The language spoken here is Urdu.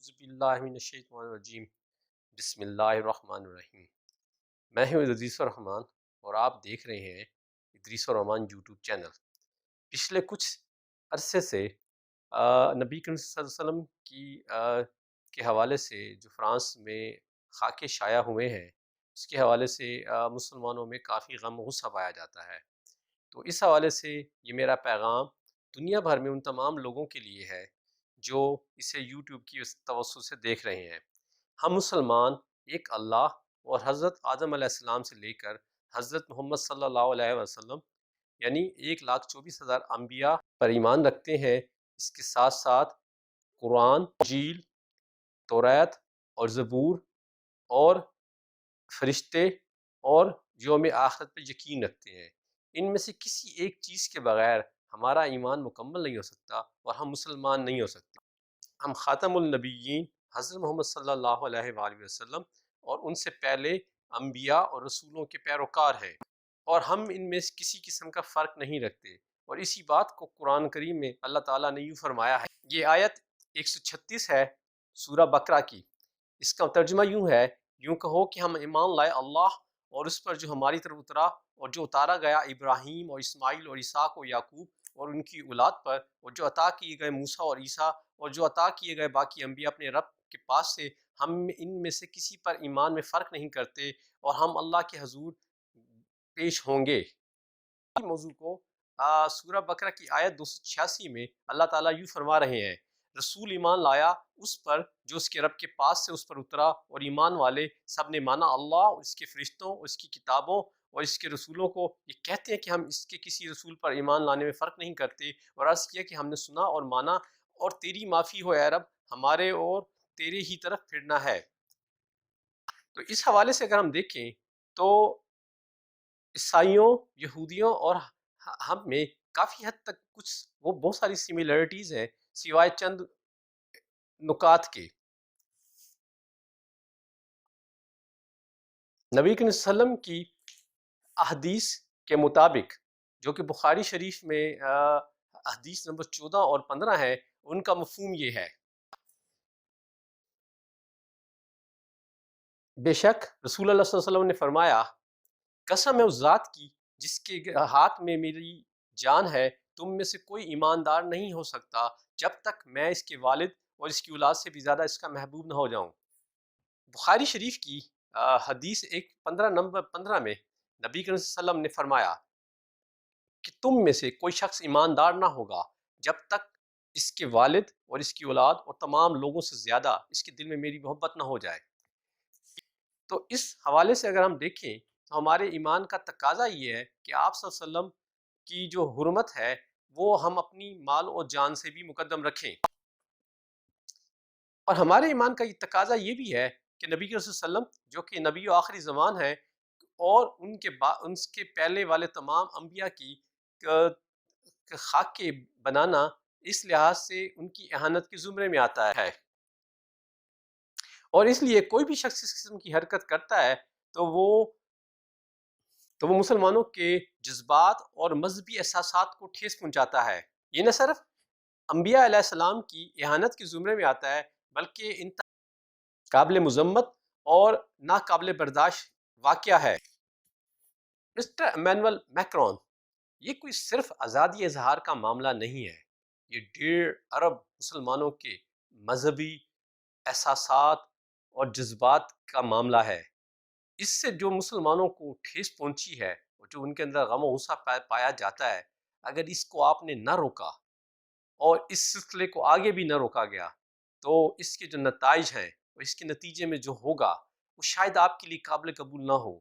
اعوذ باللہ من الشیطان الرجیم بسم اللہ الرحمن الرحیم۔ میں ہوں ادریس الرحمن اور آپ دیکھ رہے ہیں ادریس الرحمن یوٹیوب چینل۔ پچھلے کچھ عرصے سے نبی کریم صلی اللہ علیہ وسلم کے حوالے سے جو فرانس میں خاکے شائع ہوئے ہیں اس کے حوالے سے مسلمانوں میں کافی غم و غصہ پایا جاتا ہے۔ تو اس حوالے سے یہ میرا پیغام دنیا بھر میں ان تمام لوگوں کے لیے ہے جو اسے یوٹیوب کی توسط سے دیکھ رہے ہیں۔ ہم مسلمان ایک اللہ اور حضرت آدم علیہ السلام سے لے کر حضرت محمد صلی اللہ علیہ وسلم یعنی 1,24,000 انبیاء پر ایمان رکھتے ہیں۔ اس کے ساتھ ساتھ قرآن، انجیل، توریت اور زبور اور فرشتے اور یوم آخرت پر یقین رکھتے ہیں۔ ان میں سے کسی ایک چیز کے بغیر ہمارا ایمان مکمل نہیں ہو سکتا اور ہم مسلمان نہیں ہو سکتے۔ ہم خاتم النبیین حضرت محمد صلی اللہ علیہ وآلہ وسلم اور ان سے پہلے انبیاء اور رسولوں کے پیروکار ہیں، اور ہم ان میں کسی قسم کا فرق نہیں رکھتے، اور اسی بات کو قرآن کریم میں اللہ تعالیٰ نے یوں فرمایا ہے۔ یہ آیت 136 ہے سورہ بقرہ کی۔ اس کا ترجمہ یوں ہے، یوں کہو کہ ہم ایمان لائے اللہ اور اس پر جو ہماری طرف اترا اور جو اتارا گیا ابراہیم اور اسماعیل اور اسحاق اور یعقوب اور ان کی اولاد پر، اور جو عطا کیے گئے موسیٰ اور عیسیٰ اور جو عطا کیے گئے باقی انبیاء اپنے رب کے پاس سے۔ ہم ان میں سے کسی پر ایمان میں فرق نہیں کرتے اور ہم اللہ کے حضور پیش ہوں گے۔ موضوع کو سورہ بقرہ کی آیت 286 میں اللہ تعالیٰ یوں فرما رہے ہیں، رسول ایمان لایا اس پر جو اس کے رب کے پاس سے اس پر اترا، اور ایمان والے سب نے مانا اللہ اور اس کے فرشتوں اور اس کی کتابوں اور اس کے رسولوں کو۔ یہ کہتے ہیں کہ ہم اس کے کسی رسول پر ایمان لانے میں فرق نہیں کرتے، اور عرض کیا کہ ہم نے سنا اور مانا، اور تیری معافی ہو اے رب، ہمارے اور تیرے ہی طرف پھرنا ہے۔ تو اس حوالے سے اگر ہم دیکھیں تو عیسائیوں، یہودیوں اور ہم میں کافی حد تک کچھ وہ بہت ساری سملیرٹیز ہیں، سوائے چند نکات کے۔ نبی کریم صلی اللہ علیہ وسلم کی احادیث کے مطابق، جو کہ بخاری شریف میں حدیث نمبر 14 اور 15 ہے، ان کا مفہوم یہ ہے، بے شک رسول اللہ صلی اللہ علیہ وسلم نے فرمایا، قسم ہے اس ذات کی جس کے ہاتھ میں میری جان ہے، تم میں سے کوئی ایماندار نہیں ہو سکتا جب تک میں اس کے والد اور اس کی اولاد سے بھی زیادہ اس کا محبوب نہ ہو جاؤں۔ بخاری شریف کی حدیث 15 میں نبی کریم صلی اللہ علیہ وسلم نے فرمایا کہ تم میں سے کوئی شخص ایماندار نہ ہوگا جب تک اس کے والد اور اس کی اولاد اور تمام لوگوں سے زیادہ اس کے دل میں میری محبت نہ ہو جائے۔ تو اس حوالے سے اگر ہم دیکھیں تو ہمارے ایمان کا تقاضا یہ ہے کہ آپ صلی اللہ علیہ وسلم کی جو حرمت ہے وہ ہم اپنی مال اور جان سے بھی مقدم رکھیں، اور ہمارے ایمان کا یہ تقاضا یہ بھی ہے کہ نبی صلی اللہ علیہ وسلم جو کہ نبی و آخری زمان ہے، اور ان کے پہلے والے تمام انبیاء کی خاکے بنانا اس لحاظ سے ان کی اہانت کے زمرے میں آتا ہے، اور اس لیے کوئی بھی شخص اس قسم کی حرکت کرتا ہے تو وہ مسلمانوں کے جذبات اور مذہبی احساسات کو ٹھیس پہنچاتا ہے۔ یہ نہ صرف انبیاء علیہ السلام کی اہانت کے زمرے میں آتا ہے بلکہ ان قابل مذمت اور ناقابل برداشت واقعہ ہے۔ مسٹر ایمینول میکرون، یہ کوئی صرف آزادی اظہار کا معاملہ نہیں ہے، یہ 1.5 ارب مسلمانوں کے مذہبی احساسات اور جذبات کا معاملہ ہے۔ اس سے جو مسلمانوں کو ٹھیس پہنچی ہے اور جو ان کے اندر غم و غصہ پایا جاتا ہے، اگر اس کو آپ نے نہ روکا اور اس سلسلے کو آگے بھی نہ روکا گیا تو اس کے جو نتائج ہیں اور اس کے نتیجے میں جو ہوگا وہ شاید آپ کے لیے قابل قبول نہ ہو۔